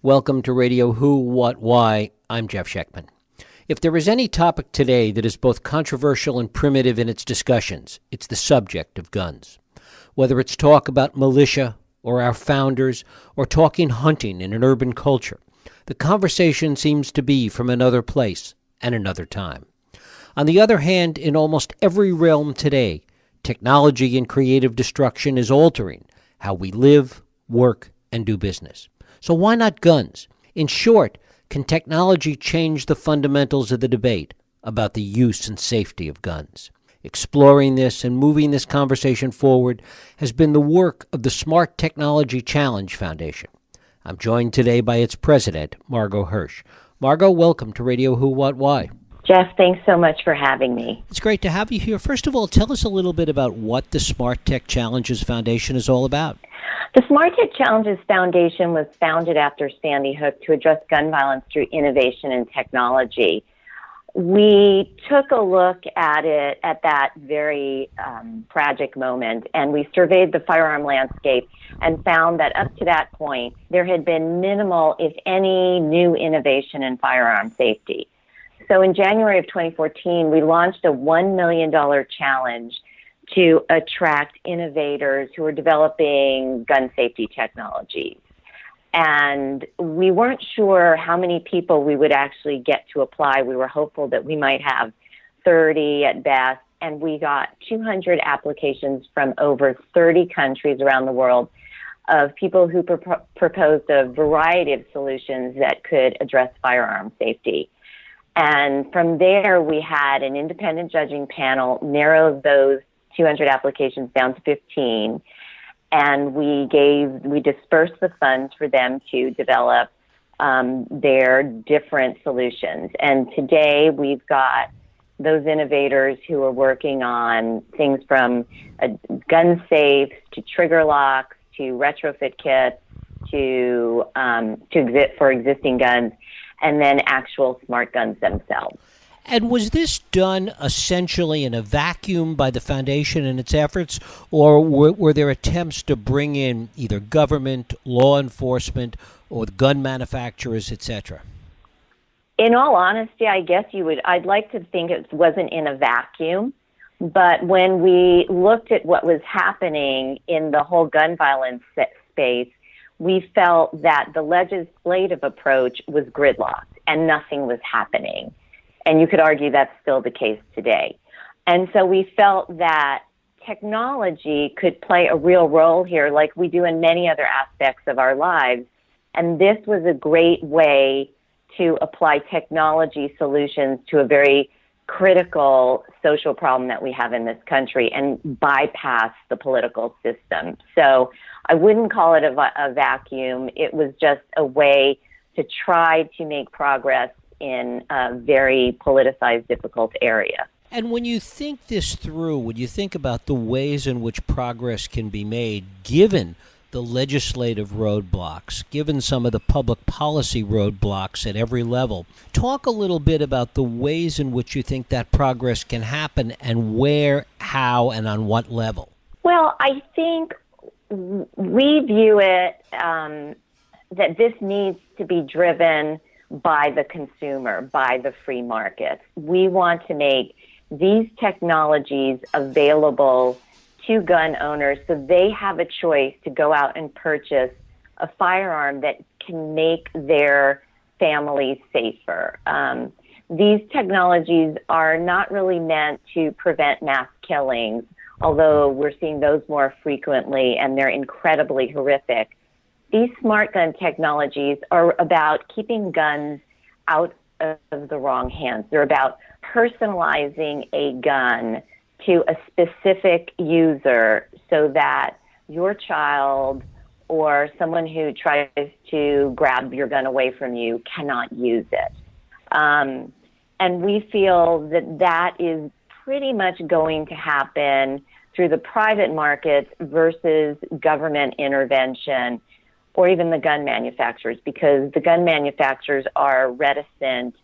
Welcome to Radio Who, What, Why. I'm Jeff Schechtman. If there is any topic today that is both controversial and primitive in its discussions, it's the subject of guns. Whether it's talk about militia or our founders or talking hunting in an urban culture, the conversation seems to be from another place and another time. On the other hand, in almost every realm today, technology and creative destruction is altering how we live, work, and do business. So why not guns? In short, can technology change the fundamentals of the debate about the use and safety of guns? Exploring this and moving this conversation forward has been the work of the Smart Technology Challenge Foundation. I'm joined today by its president, Margot Hirsch. Margot, welcome to Radio Who, What, Why. Jeff, thanks so much for having me. It's great to have you here. First of all, tell us a little bit about what the Smart Tech Challenges Foundation is all about. The Smart Tech Challenges Foundation was founded after Sandy Hook to address gun violence through innovation and technology. We took a look at it at that very tragic moment, and we surveyed the firearm landscape and found that up to that point, there had been minimal, if any, new innovation in firearm safety. So in January of 2014, we launched a $1 million challenge to attract innovators who are developing gun safety technologies. And we weren't sure how many people we would actually get to apply. We were hopeful that we might have 30 at best. And we got 200 applications from over 30 countries around the world of people who proposed a variety of solutions that could address firearm safety. And from there, we had an independent judging panel narrow those 200 applications down to 15, and we dispersed the funds for them to develop their different solutions. And today we've got those innovators who are working on things from gun safes to trigger locks to retrofit kits for existing guns, and then actual smart guns themselves. And was this done essentially in a vacuum by the foundation and its efforts, or were there attempts to bring in either government, law enforcement, or the gun manufacturers, etc.? In all honesty, I guess I'd like to think it wasn't in a vacuum, but when we looked at what was happening in the whole gun violence space, we felt that the legislative approach was gridlocked and nothing was happening. And you could argue that's still the case today. And so we felt that technology could play a real role here, like we do in many other aspects of our lives. And this was a great way to apply technology solutions to a very critical social problem that we have in this country and bypass the political system. So I wouldn't call it a vacuum. It was just a way to try to make progress in a very politicized, difficult area. And when you think this through, when you think about the ways in which progress can be made, given the legislative roadblocks, given some of the public policy roadblocks at every level, talk a little bit about the ways in which you think that progress can happen and where, how, and on what level. Well, I think we view it that this needs to be driven by the consumer, by the free market. We want to make these technologies available to gun owners so they have a choice to go out and purchase a firearm that can make their families safer. These technologies are not really meant to prevent mass killings, although we're seeing those more frequently and they're incredibly horrific. These smart gun technologies are about keeping guns out of the wrong hands. They're about personalizing a gun to a specific user so that your child or someone who tries to grab your gun away from you cannot use it. And we feel that that is pretty much going to happen through the private markets versus government intervention or even the gun manufacturers, because the gun manufacturers are reticent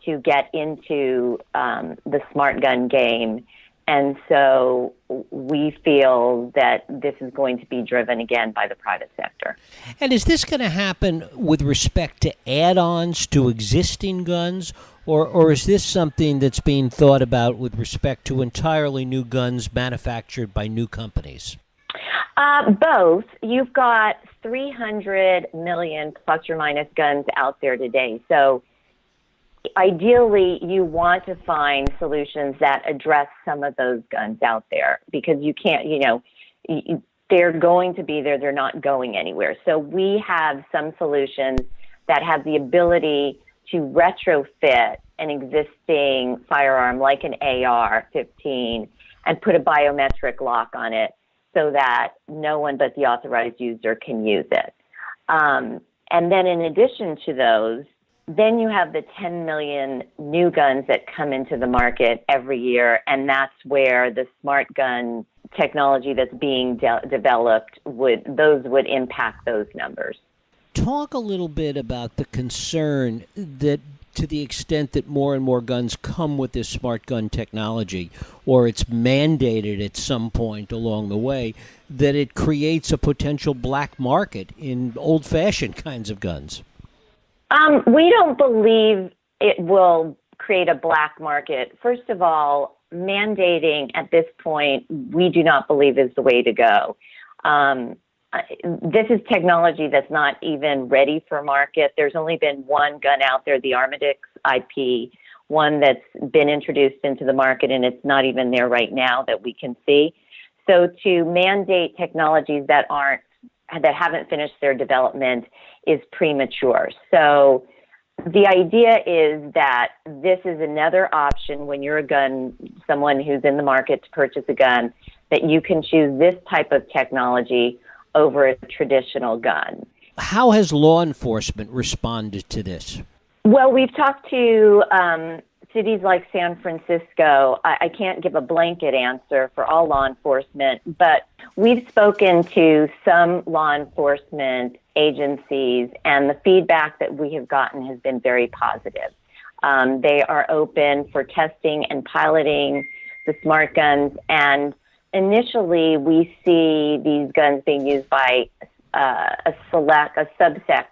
to get into the smart gun game And so we feel that this is going to be driven again by the private sector. And is this going to happen with respect to add-ons to existing guns, or is this something that's being thought about with respect to entirely new guns manufactured by new companies? Both. You've got 300 million plus or minus guns out there today. So ideally, you want to find solutions that address some of those guns out there, because you can't, they're going to be there. They're not going anywhere. So we have some solutions that have the ability to retrofit an existing firearm like an AR-15 and put a biometric lock on it so that no one but the authorized user can use it. And then in addition to those, then you have the 10 million new guns that come into the market every year, and that's where the smart gun technology that's being developed would impact those numbers. Talk a little bit about the concern that to the extent that more and more guns come with this smart gun technology, or it's mandated at some point along the way, that it creates a potential black market in old-fashioned kinds of guns. We don't believe it will create a black market. First of all, mandating at this point, we do not believe is the way to go. This is technology that's not even ready for market. There's only been one gun out there, the Armadix IP, one that's been introduced into the market, and it's not even there right now that we can see. So to mandate technologies that haven't finished their development is premature. So the idea is that this is another option when you're someone who's in the market to purchase a gun, that you can choose this type of technology over a traditional gun. How has law enforcement responded to this? Well, we've talked to cities like San Francisco. I can't give a blanket answer for all law enforcement, but we've spoken to some law enforcement agencies, and the feedback that we have gotten has been very positive. They are open for testing and piloting the smart guns, and initially we see these guns being used by a subset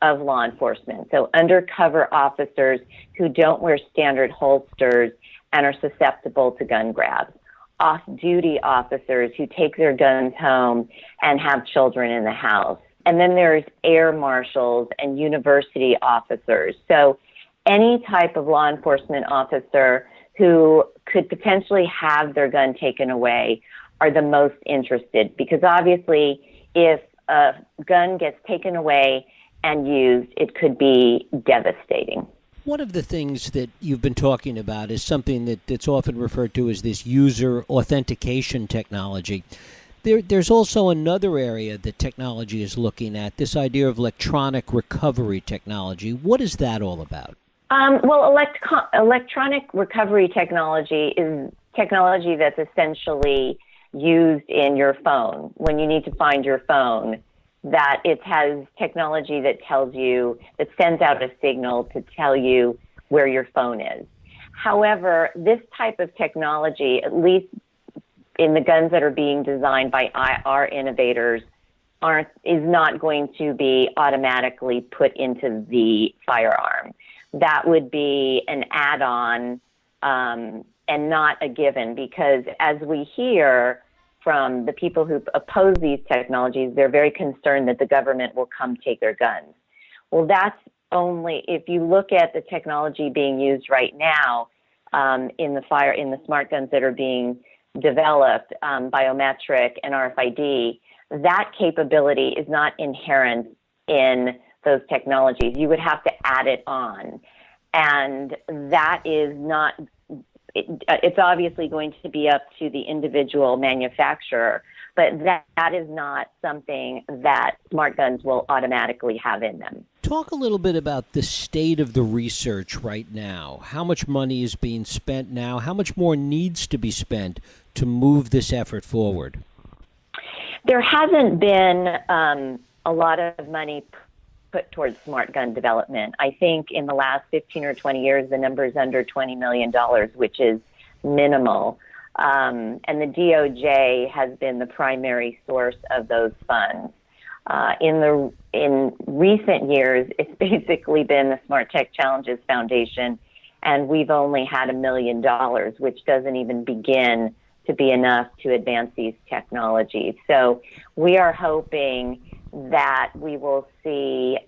of law enforcement. So undercover officers who don't wear standard holsters and are susceptible to gun grabs. Off-duty officers who take their guns home and have children in the house. And then there's air marshals and university officers. So any type of law enforcement officer who could potentially have their gun taken away are the most interested, because obviously if a gun gets taken away and used, it could be devastating. One of the things that you've been talking about is something that's often referred to as this user authentication technology. There's also another area that technology is looking at, this idea of electronic recovery technology. What is that all about? Well, electronic recovery technology is technology that's essentially used in your phone. When you need to find your phone, that it has technology that sends out a signal to tell you where your phone is. However, this type of technology, at least in the guns that are being designed by our innovators, is not going to be automatically put into the firearm. That would be an add-on and not a given, because as we hear from the people who oppose these technologies, they're very concerned that the government will come take their guns. Well, that's only, if you look at the technology being used right now in the smart guns that are being developed, biometric and RFID, that capability is not inherent in those technologies. You would have to add it on. And that is not, it's obviously going to be up to the individual manufacturer, but that is not something that smart guns will automatically have in them. Talk a little bit about the state of the research right now. How much money is being spent now? How much more needs to be spent to move this effort forward? There hasn't been a lot of money put towards smart gun development. I think in the last 15 or 20 years, the number is under $20 million, which is minimal. And the DOJ has been the primary source of those funds. In recent years, it's basically been the Smart Tech Challenges Foundation, and we've only had $1 million, which doesn't even begin to be enough to advance these technologies. So we are hoping that we will see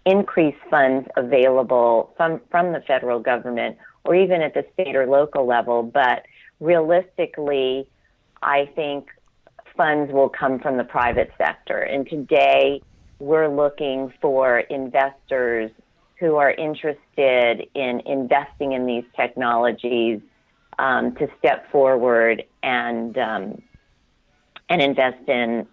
increased funds available from the federal government or even at the state or local level. But realistically, I think funds will come from the private sector. And today, we're looking for investors who are interested in investing in these technologies to step forward and invest in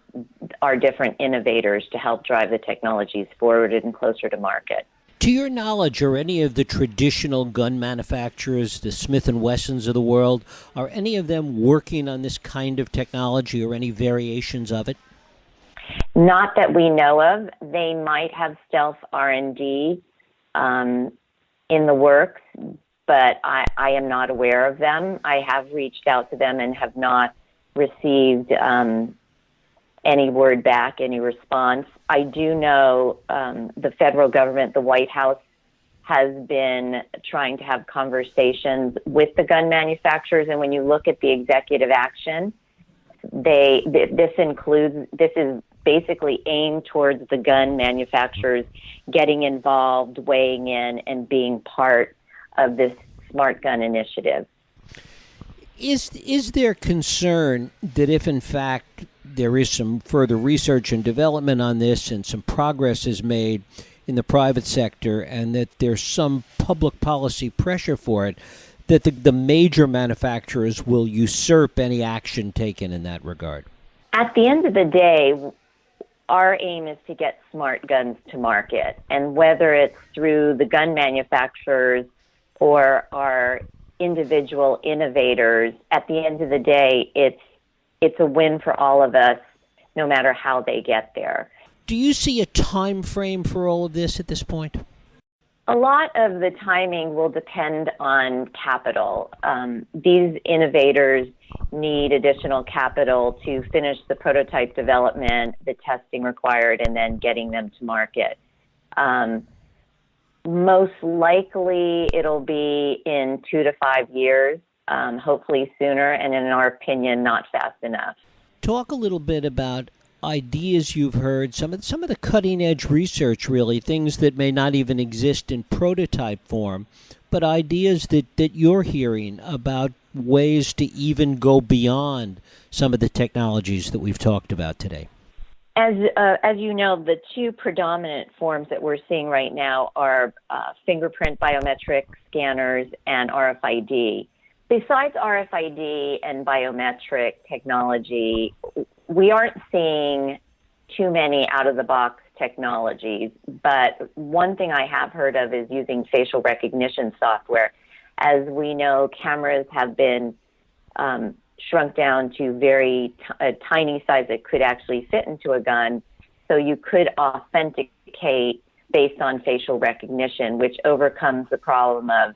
our different innovators to help drive the technologies forward and closer to market. To your knowledge, are any of the traditional gun manufacturers, the Smith & Wessons of the world, are any of them working on this kind of technology or any variations of it? Not that we know of. They might have stealth R&D in the works, but I am not aware of them. I have reached out to them and have not received any word back, any response. I do know the federal government, the White House, has been trying to have conversations with the gun manufacturers, and when you look at the executive action, this is basically aimed towards the gun manufacturers getting involved, weighing in, and being part of this smart gun initiative. Is there concern that if, in fact, there is some further research and development on this and some progress is made in the private sector and that there's some public policy pressure for it, that the major manufacturers will usurp any action taken in that regard? At the end of the day, our aim is to get smart guns to market. And whether it's through the gun manufacturers or our individual innovators, at the end of the day, it's a win for all of us, no matter how they get there. Do you see a time frame for all of this at this point? A lot of the timing will depend on capital. These innovators need additional capital to finish the prototype development, the testing required, and then getting them to market. Most likely, it'll be in 2 to 5 years, hopefully sooner, and in our opinion, not fast enough. Talk a little bit about ideas you've heard, some of the cutting-edge research, really, things that may not even exist in prototype form, but ideas that you're hearing about ways to even go beyond some of the technologies that we've talked about today. As you know, the two predominant forms that we're seeing right now are fingerprint biometric scanners and RFID. Besides RFID and biometric technology, we aren't seeing too many out-of-the-box technologies, but one thing I have heard of is using facial recognition software. As we know, cameras have been shrunk down to a tiny size that could actually fit into a gun, so you could authenticate based on facial recognition, which overcomes the problem of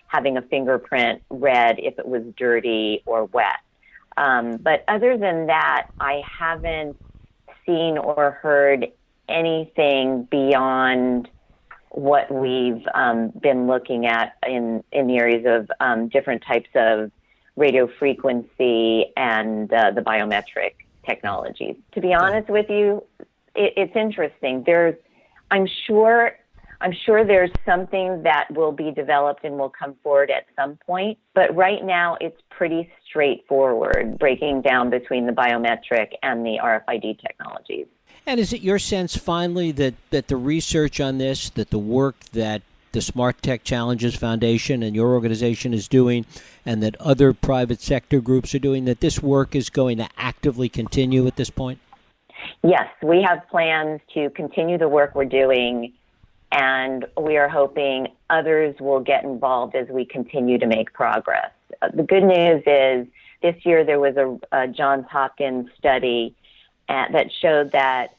having a fingerprint read if it was dirty or wet. But other than that, I haven't seen or heard anything beyond what we've been looking at in the areas of different types of radio frequency and the biometric technologies. To be honest with you, it's interesting. I'm sure there's something that will be developed and will come forward at some point, but right now it's pretty straightforward, breaking down between the biometric and the RFID technologies. And is it your sense, finally, that the research on this, that the work that the Smart Tech Challenges Foundation and your organization is doing, and that other private sector groups are doing, that this work is going to actively continue at this point? Yes, we have plans to continue the work we're doing, and we are hoping others will get involved as we continue to make progress. The good news is this year there was a Johns Hopkins study that showed that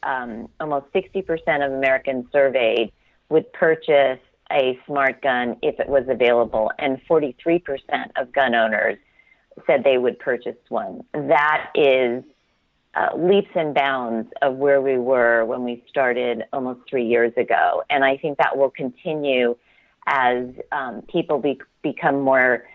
almost 60% of Americans surveyed would purchase a smart gun if it was available, and 43% of gun owners said they would purchase one. That is leaps and bounds of where we were when we started almost 3 years ago. And I think that will continue as people become more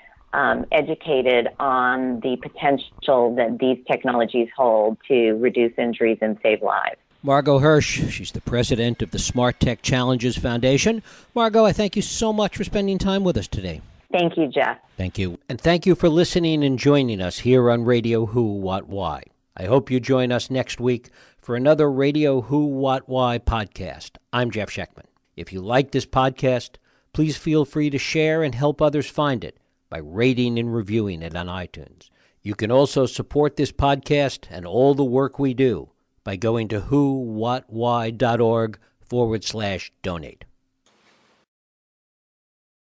educated on the potential that these technologies hold to reduce injuries and save lives. Margot Hirsch, she's the president of the Smart Tech Challenges Foundation. Margot, I thank you so much for spending time with us today. Thank you, Jeff. Thank you. And thank you for listening and joining us here on Radio Who, What, Why. I hope you join us next week for another Radio Who, What, Why podcast. I'm Jeff Sheckman. If you like this podcast, please feel free to share and help others find it by rating and reviewing it on iTunes. You can also support this podcast and all the work we do by going to whowhatwhy.org/donate.